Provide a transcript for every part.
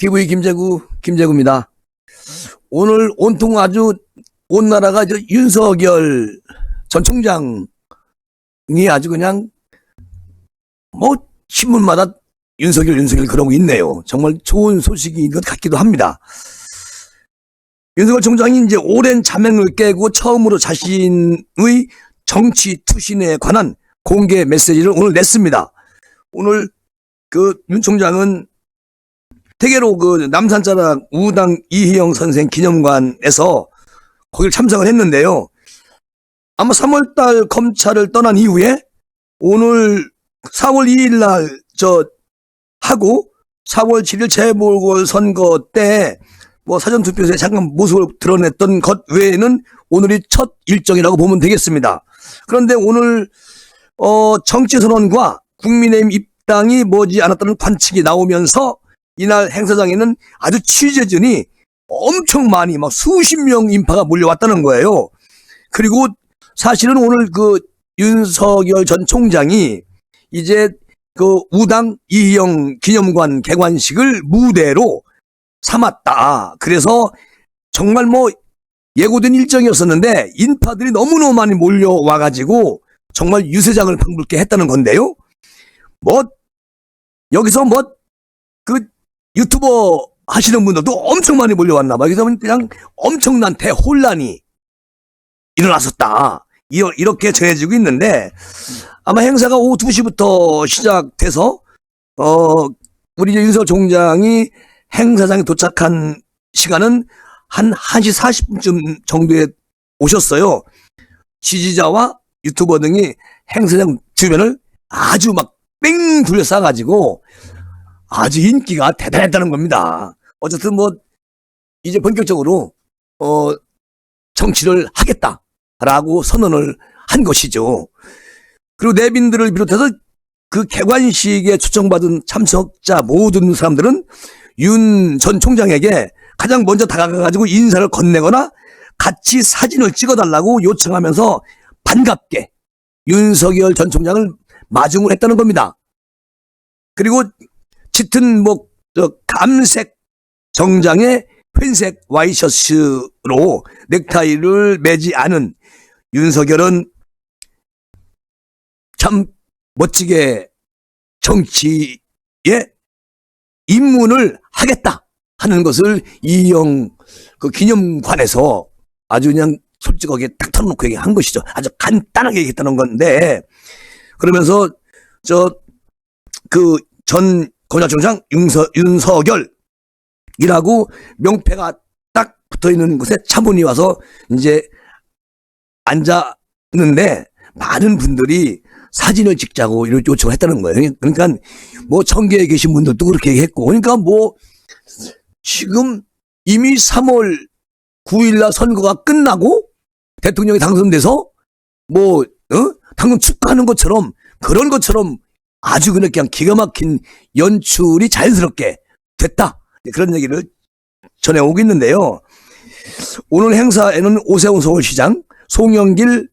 TV 김재구입니다. 오늘 온통 아주 온 나라가 윤석열 전 총장이 아주 그냥 뭐 신문마다 윤석열 그러고 있네요. 정말 좋은 소식인 것 같기도 합니다. 윤석열 총장이 이제 오랜 잠행을 깨고 처음으로 자신의 정치 투신에 관한 공개 메시지를 오늘 냈습니다. 오늘 윤 총장은 대개로 남산자락 우당 이희영 선생 기념관에서 거길 참석을 했는데요. 아마 3월달 검찰을 떠난 이후에 오늘 4월 2일 날 하고 4월 7일 재보궐선거 때 뭐 사전투표에서 잠깐 모습을 드러냈던 것 외에는 오늘이 첫 일정이라고 보면 되겠습니다. 그런데 오늘 정치선언과 국민의힘 입당이 머지않았다는 관측이 나오면서 이날 행사장에는 아주 취재진이 엄청 많이 막 수십 명 인파가 몰려왔다는 거예요. 그리고 사실은 오늘 윤석열 전 총장이 이제 우당 이희영 기념관 개관식을 무대로 삼았다. 그래서 정말 예고된 일정이었었는데 인파들이 너무너무 많이 몰려와가지고 정말 유세장을 방불케 했다는 건데요. 여기서 유튜버 하시는 분들도 엄청 많이 몰려왔나 봐. 여기서 그냥 엄청난 대혼란이 일어났었다. 이렇게 전해지고 있는데 아마 행사가 오후 2시부터 시작돼서 우리 윤석열 총장이 행사장에 도착한 시간은 한 1시 40분쯤 정도에 오셨어요. 지지자와 유튜버 등이 행사장 주변을 아주 뺑 둘러싸가지고 아주 인기가 대단했다는 겁니다. 어쨌든 이제 본격적으로 정치를 하겠다라고 선언을 한 것이죠. 그리고 내빈들을 비롯해서 개관식에 초청받은 참석자 모든 사람들은 윤 전 총장에게 가장 먼저 다가가가지고 인사를 건네거나 같이 사진을 찍어달라고 요청하면서 반갑게 윤석열 전 총장을 마중을 했다는 겁니다. 그리고 짙은 감색 정장에 회색 와이셔츠로 넥타이를 매지 않은 윤석열은 참 멋지게 정치에 입문을 하겠다 하는 것을 이희영 기념관에서 아주 그냥 솔직하게 딱 털어놓고 얘기한 것이죠. 아주 간단하게 얘기했다는 건데, 그러면서 전 검찰총장 윤석열이라고 명패가 딱 붙어있는 곳에 차분히 와서 이제 앉았는데 많은 분들이 사진을 찍자고 이렇게 요청을 했다는 거예요. 그러니까 청계에 계신 분들도 그렇게 얘기했고, 그러니까 지금 이미 3월 9일날 선거가 끝나고 대통령이 당선돼서 당선 축하하는 것처럼 그런 것처럼 아주 그냥 기가 막힌 연출이 자연스럽게 됐다. 그런 얘기를 전해오고 있는데요. 오늘 행사에는 오세훈 서울시장, 송영길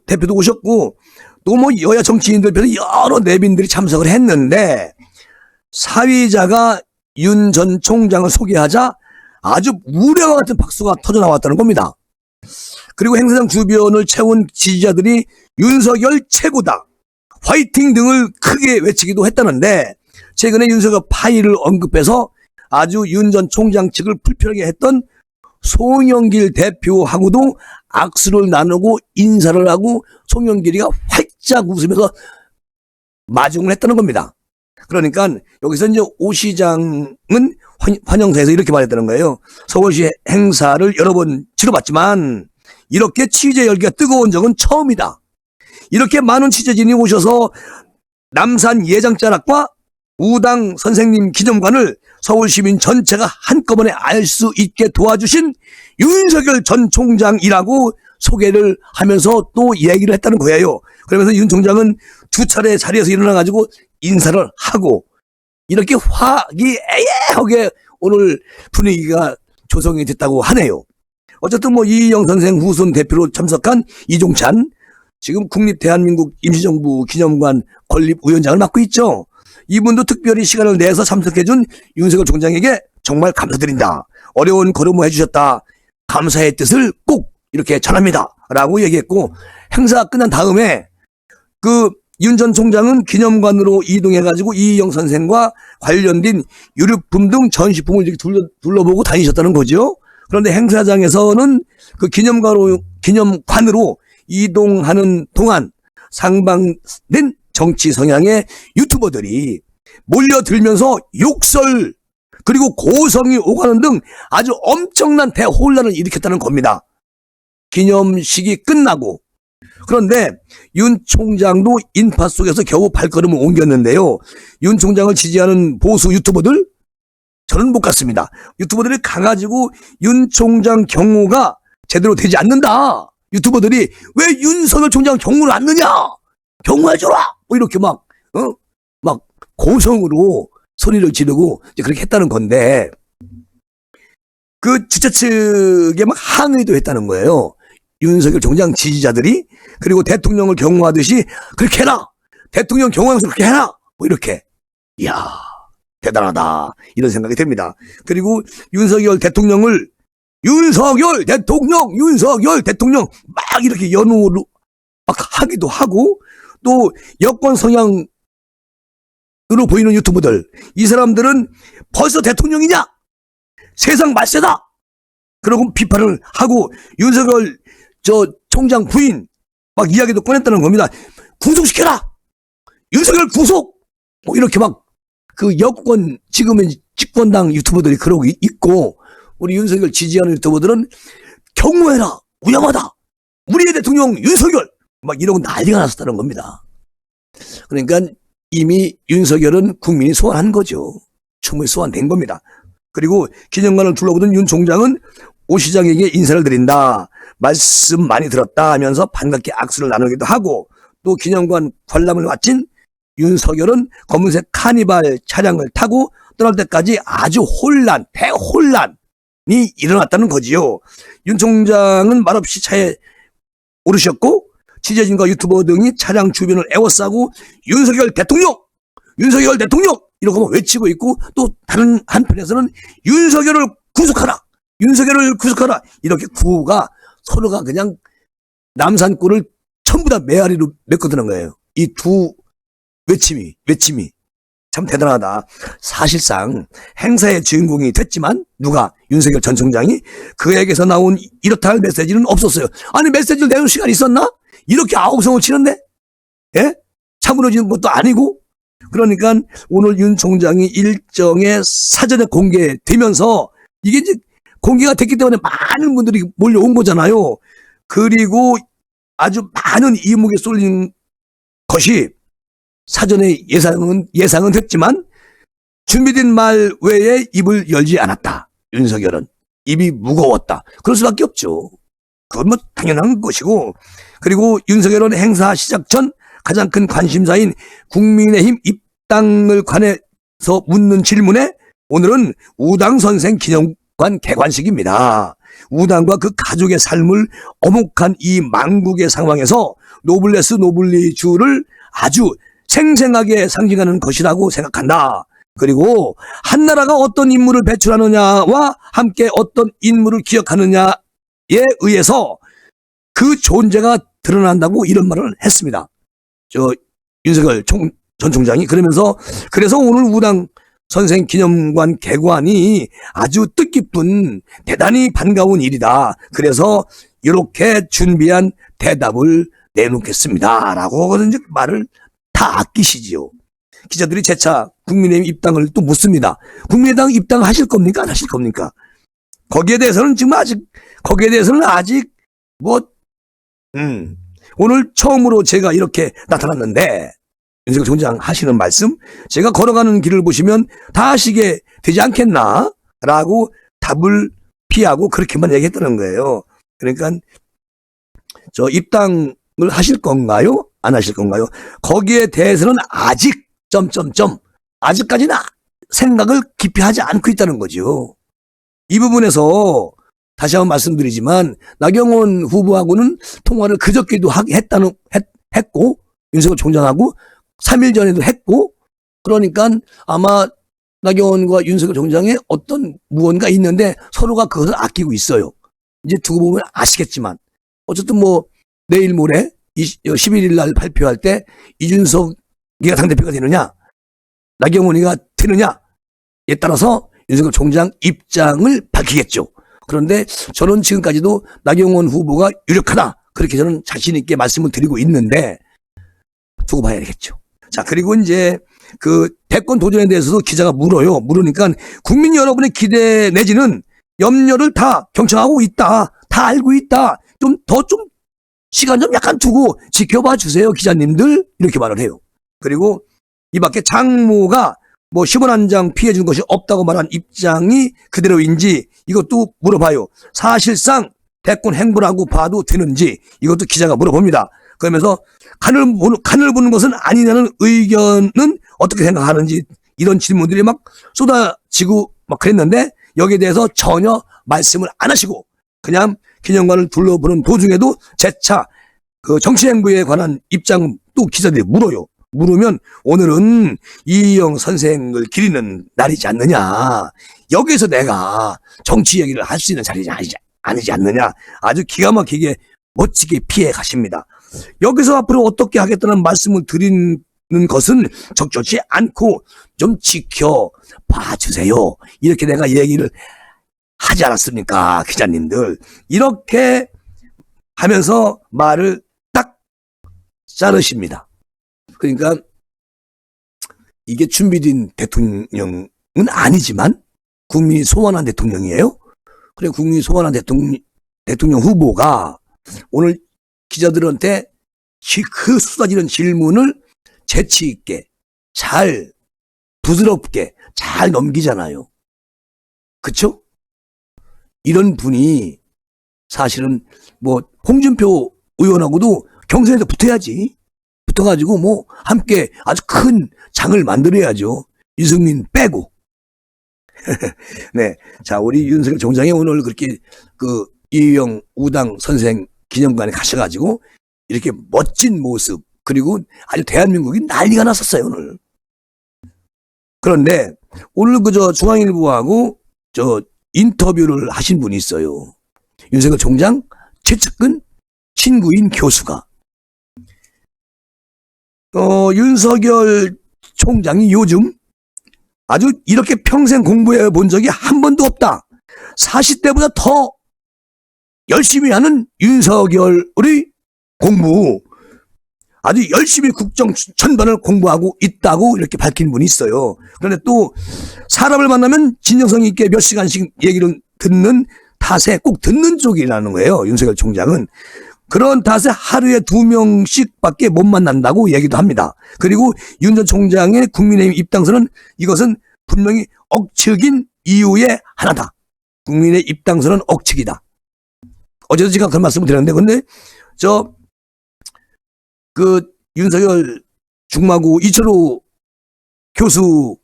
대표도 오셨고, 또 여야 정치인들 비롯해 여러 내빈들이 참석을 했는데, 사위자가 윤 전 총장을 소개하자 아주 무례와 같은 박수가 터져 나왔다는 겁니다. 그리고 행사장 주변을 채운 지지자들이 윤석열 최고다, 화이팅 등을 크게 외치기도 했다는데, 최근에 윤석열 파일을 언급해서 아주 윤 전 총장 측을 불편하게 했던 송영길 대표하고도 악수를 나누고 인사를 하고 송영길이가 활짝 웃으면서 마중을 했다는 겁니다. 그러니까 여기서 이제 오 시장은 환영사에서 이렇게 말했다는 거예요. 서울시 행사를 여러 번 치러봤지만 이렇게 취재 열기가 뜨거운 적은 처음이다. 이렇게 많은 취재진이 오셔서 남산 예장자락과 우당 선생님 기념관을 서울시민 전체가 한꺼번에 알 수 있게 도와주신 윤석열 전 총장이라고 소개를 하면서 또 얘기를 했다는 거예요. 그러면서 윤 총장은 2차례 자리에서 일어나가지고 인사를 하고 이렇게 화기애애하게 오늘 분위기가 조성이 됐다고 하네요. 어쨌든 이희영 선생 후손 대표로 참석한 이종찬, 지금 국립대한민국 임시정부 기념관 건립위원장을 맡고 있죠. 이분도 특별히 시간을 내서 참석해준 윤석열 총장에게 정말 감사드린다. 어려운 걸음을 해주셨다. 감사의 뜻을 꼭 이렇게 전합니다. 라고 얘기했고, 행사 끝난 다음에 윤 전 총장은 기념관으로 이동해가지고 이희영 선생과 관련된 유류품 등 전시품을 이렇게 둘러보고 다니셨다는 거죠. 그런데 행사장에서는 그 기념관으로 이동하는 동안 상방된 정치 성향의 유튜버들이 몰려들면서 욕설 그리고 고성이 오가는 등 아주 엄청난 대혼란을 일으켰다는 겁니다. 기념식이 끝나고, 그런데 윤 총장도 인파 속에서 겨우 발걸음을 옮겼는데요. 윤 총장을 지지하는 보수 유튜버들, 저는 못 갔습니다. 유튜버들이 가가지고 윤 총장 경호가 제대로 되지 않는다. 유튜버들이 왜 윤석열 총장 경호를 안 넣냐? 경호해줘라! 뭐 이렇게 막 고성으로 소리를 지르고 이제 그렇게 했다는 건데, 그 주최 측에 막 항의도 했다는 거예요. 윤석열 총장 지지자들이. 그리고 대통령을 경호하듯이 그렇게 해라! 대통령 경호하면서 그렇게 해라! 뭐 이렇게. 이야, 대단하다. 이런 생각이 듭니다. 그리고 윤석열 대통령 막 이렇게 연호로 막 하기도 하고, 또 여권 성향으로 보이는 유튜브들, 이 사람들은 벌써 대통령이냐? 세상 말세다! 그러고 비판을 하고 윤석열 총장 부인 막 이야기도 꺼냈다는 겁니다. 구속시켜라! 윤석열 구속! 뭐 이렇게 막 그 여권, 지금은 집권당 유튜버들이 그러고 있고, 우리 윤석열 지지하는 유튜버들은 경호해라! 위험하다! 우리의 대통령 윤석열! 막 이러고 난리가 났었다는 겁니다. 그러니까 이미 윤석열은 국민이 소환한 거죠. 충분히 소환된 겁니다. 그리고 기념관을 둘러보던 윤 총장은 오 시장에게 인사를 드린다. 말씀 많이 들었다 하면서 반갑게 악수를 나누기도 하고, 또 기념관 관람을 마친 윤석열은 검은색 카니발 차량을 타고 떠날 때까지 아주 대혼란이 일어났다는 거지요. 윤 총장은 말없이 차에 오르셨고, 취재진과 유튜버 등이 차량 주변을 에워싸고 윤석열 대통령! 이러고 외치고 있고, 또 다른 한편에서는 윤석열을 구속하라! 이렇게 구호가 서로가 그냥 남산골을 전부 다 메아리로 메꿔드는 거예요. 이 두 외침이 참 대단하다. 사실상 행사의 주인공이 됐지만 누가? 윤석열 전 총장이. 그에게서 나온 이렇다 할 메시지는 없었어요. 아니, 메시지를 내놓을 시간이 있었나? 이렇게 아우성을 치는데? 예? 차무너지는 것도 아니고. 그러니까 오늘 윤 총장이 일정에 사전에 공개되면서 이게 이제 공개가 됐기 때문에 많은 분들이 몰려온 거잖아요. 그리고 아주 많은 이목이 쏠린 것이, 사전에 예상은 됐지만 준비된 말 외에 입을 열지 않았다. 윤석열은 입이 무거웠다. 그럴 수밖에 없죠. 그건 뭐 당연한 것이고, 그리고 윤석열은 행사 시작 전 가장 큰 관심사인 국민의힘 입당을 관해서 묻는 질문에 오늘은 우당 선생 기념관 개관식입니다. 우당과 그 가족의 삶을 어목한 이 망국의 상황에서 노블레스 노블리주를 아주 생생하게 상징하는 것이라고 생각한다. 그리고 한 나라가 어떤 인물을 배출하느냐와 함께 어떤 인물을 기억하느냐에 의해서 그 존재가 드러난다고 이런 말을 했습니다. 윤석열 전 총장이. 그래서 오늘 우당 선생 기념관 개관이 아주 뜻깊은 대단히 반가운 일이다. 그래서 이렇게 준비한 대답을 내놓겠습니다. 라고 이제 말을 다 아끼시지요. 기자들이 재차 국민의힘 입당을 또 묻습니다. 국민의당 입당하실 겁니까? 안 하실 겁니까? 거기에 대해서는 아직 오늘 처음으로 제가 이렇게 나타났는데, 윤석열 총장 하시는 말씀, 제가 걸어가는 길을 보시면 다 하시게 되지 않겠나? 라고 답을 피하고 그렇게만 얘기했다는 거예요. 그러니까 입당을 하실 건가요? 안 하실 건가요? 거기에 대해서는 아직까지는 생각을 깊이 하지 않고 있다는 거죠. 이 부분에서 다시 한번 말씀드리지만, 나경원 후보하고는 통화를 그저께도 했고, 윤석열 총장하고 3일 전에도 했고, 그러니까 아마 나경원과 윤석열 총장의 어떤 무언가 있는데 서로가 그것을 아끼고 있어요. 이제 두고 보면 아시겠지만 어쨌든 뭐 내일 모레 11일 날 발표할 때 이준석이가 당대표가 되느냐 나경원이가 되느냐에 따라서 윤석열 총장 입장을 밝히겠죠. 그런데 저는 지금까지도 나경원 후보가 유력하다. 그렇게 저는 자신 있게 말씀을 드리고 있는데 두고 봐야 되겠죠. 자, 그리고 이제 그 대권 도전에 대해서도 기자가 물어요. 물으니까 국민 여러분의 기대 내지는 염려를 다 경청하고 있다. 다 알고 있다. 좀 시간 좀 약간 두고 지켜봐 주세요. 기자님들. 이렇게 말을 해요. 그리고 이 밖에 장모가 뭐 10원 한 장 피해 준 것이 없다고 말한 입장이 그대로인지 이것도 물어봐요. 사실상 대권 행보라고 봐도 되는지 이것도 기자가 물어봅니다. 그러면서 간을 보는 것은 아니냐는 의견은 어떻게 생각하는지 이런 질문들이 막 쏟아지고 막 그랬는데 여기에 대해서 전혀 말씀을 안 하시고 그냥 기념관을 둘러보는 도중에도 재차 그 정치 행보에 관한 입장 또 기자들이 물어요. 물으면 오늘은 이희영 선생을 기리는 날이지 않느냐. 여기서 내가 정치 얘기를 할 수 있는 자리지 아니지 않느냐. 아주 기가 막히게 멋지게 피해 가십니다. 여기서 앞으로 어떻게 하겠다는 말씀을 드리는 것은 적절치 않고 좀 지켜봐 주세요. 이렇게 내가 얘기를 하지 않았습니까? 기자님들. 이렇게 하면서 말을 딱 자르십니다. 그러니까 이게 준비된 대통령은 아니지만 국민이 소원한 대통령이에요. 그래 국민이 소원한 대통령 후보가 오늘 기자들한테 그 쏟아지는 질문을 재치 있게 잘 부드럽게 잘 넘기잖아요. 그쵸? 이런 분이 사실은 뭐 홍준표 의원하고도 경선에서 붙어야지. 붙어가지고 뭐 함께 아주 큰 장을 만들어야죠. 유승민 빼고. 네, 자 우리 윤석열 총장이 오늘 그렇게 그 이희영 우당 선생 기념관에 가셔가지고 이렇게 멋진 모습 그리고 아주 대한민국이 난리가 났었어요 오늘. 그런데 오늘 그저 중앙일보하고 저 인터뷰를 하신 분이 있어요. 윤석열 총장 최측근 친구인 교수가 윤석열 총장이 요즘 아주 이렇게 평생 공부해 본 적이 한 번도 없다. 40대보다 더 열심히 하는 윤석열의 공부 아주 열심히 국정 전반을 공부하고 있다고 이렇게 밝힌 분이 있어요. 그런데 또 사람을 만나면 진정성 있게 몇 시간씩 얘기를 듣는 탓에 꼭 듣는 쪽이라는 거예요. 윤석열 총장은. 그런 탓에 하루에 2명씩밖에 못 만난다고 얘기도 합니다. 그리고 윤 전 총장의 국민의힘 입당선은 이것은 분명히 억측인 이유의 하나다. 국민의 입당선은 억측이다. 어제도 제가 그런 말씀을 드렸는데 근데 그 윤석열 중마고 이철호 교수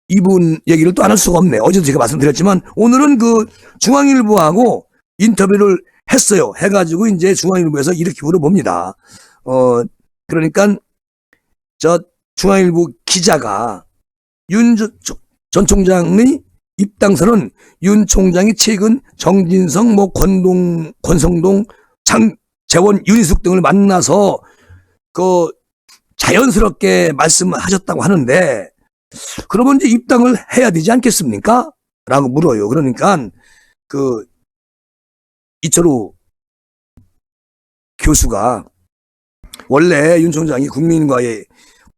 이분 얘기를 또 안 할 수가 없네. 어제도 제가 말씀드렸지만 오늘은 그 중앙일보하고 인터뷰를 했어요. 해가지고 이제 중앙일보에서 이렇게 물어봅니다. 그러니까 중앙일보 기자가 윤 전 총장의 입당선은 윤 총장이 최근 정진성, 권성동, 장재원, 윤희숙 등을 만나서 그 자연스럽게 말씀하셨다고 하는데 그러면 이제 입당을 해야 되지 않겠습니까? 라고 물어요. 그러니까 그 이철호 교수가 원래 윤 총장이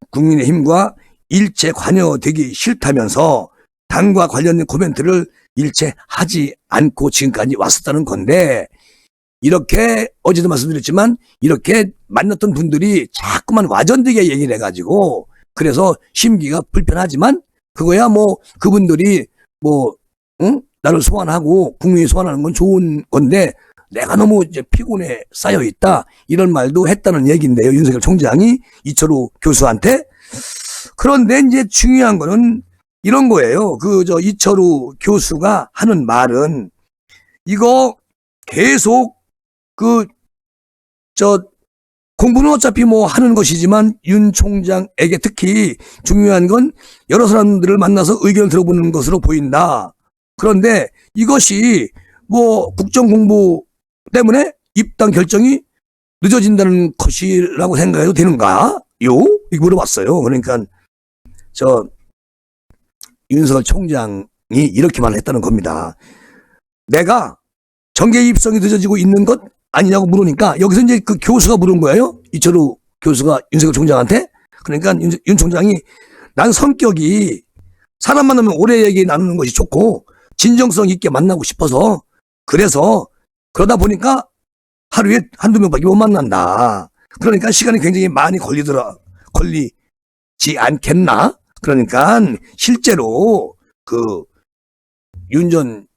국민의힘과 일체 관여되기 싫다면서 당과 관련된 코멘트를 일체 하지 않고 지금까지 왔었다는 건데 이렇게 어제도 말씀드렸지만 이렇게 만났던 분들이 자꾸만 와전되게 얘기를 해가지고 그래서 심기가 불편하지만 그거야 뭐 그분들이 뭐 나를 소환하고 국민이 소환하는 건 좋은 건데 내가 너무 이제 피곤에 쌓여 있다 이런 말도 했다는 얘기인데요. 윤석열 총장이 이철호 교수한테. 그런데 이제 중요한 거는 이런 거예요. 이철호 교수가 하는 말은 이거 계속 공부는 어차피 뭐 하는 것이지만 윤 총장에게 특히 중요한 건 여러 사람들을 만나서 의견을 들어보는 것으로 보인다. 그런데 이것이 뭐 국정 공부 때문에 입당 결정이 늦어진다는 것이라고 생각해도 되는가? 이거 물어봤어요. 그러니까 윤석열 총장이 이렇게 말했다는 겁니다. 내가 정계 입성이 늦어지고 있는 것 아니냐고 물으니까 여기서 이제 그 교수가 물은 거예요. 이철우 교수가 윤석열 총장한테. 그러니까 윤 총장이 난 성격이 사람 만나면 오래 얘기 나누는 것이 좋고 진정성 있게 만나고 싶어서 그래서 그러다 보니까 하루에 한두 명밖에 못 만난다. 그러니까 시간이 굉장히 많이 걸리지 않겠나? 그러니까 실제로 그 윤 전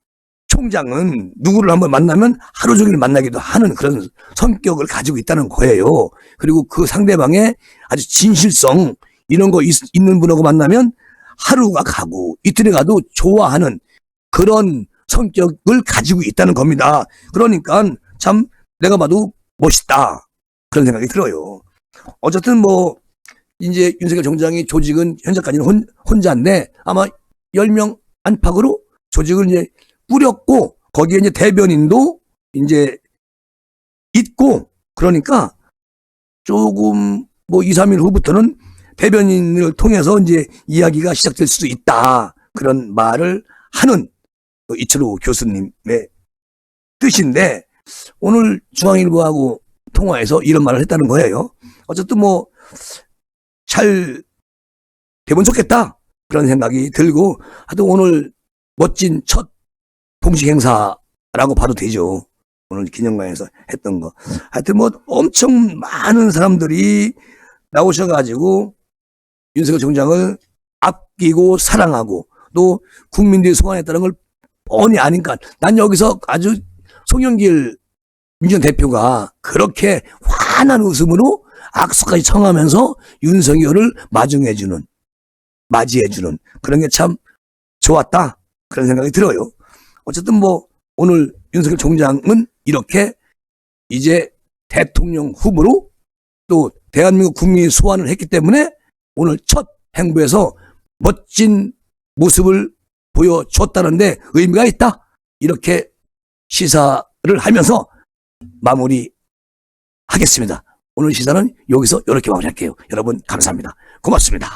총장은 누구를 한번 만나면 하루 종일 만나기도 하는 그런 성격을 가지고 있다는 거예요. 그리고 그 상대방의 아주 진실성 이런 거 있는 분하고 만나면 하루가 가고 이틀이 가도 좋아하는 그런 성격을 가지고 있다는 겁니다. 그러니까 참 내가 봐도 멋있다 그런 생각이 들어요. 어쨌든 뭐 이제 윤석열 총장이 조직은 현재까지는 혼자인데 아마 10명 안팎으로 조직을 이제 꾸렸고 거기에 이제 대변인도 이제 있고 그러니까 조금 뭐 2, 3일 후부터는 대변인을 통해서 이제 이야기가 시작될 수도 있다. 그런 말을 하는 이철우 교수님의 뜻인데 오늘 중앙일보하고 통화해서 이런 말을 했다는 거예요. 어쨌든 뭐 잘 되면 좋겠다. 그런 생각이 들고 하여튼 오늘 멋진 첫 공식 행사라고 봐도 되죠. 오늘 기념관에서 했던 거. 하여튼 뭐 엄청 많은 사람들이 나오셔가지고 윤석열 총장을 아끼고 사랑하고 또 국민들이 소환했다는 걸 뻔히 아니까 난 여기서 아주 송영길 민주당 대표가 그렇게 환한 웃음으로 악수까지 청하면서 윤석열을 맞이해주는 그런 게 참 좋았다. 그런 생각이 들어요. 어쨌든 뭐 오늘 윤석열 총장은 이렇게 이제 대통령 후보로 또 대한민국 국민이 소환을 했기 때문에 오늘 첫 행보에서 멋진 모습을 보여줬다는데 의미가 있다. 이렇게 시사를 하면서 마무리하겠습니다. 오늘 시사는 여기서 이렇게 마무리할게요. 여러분 감사합니다. 고맙습니다.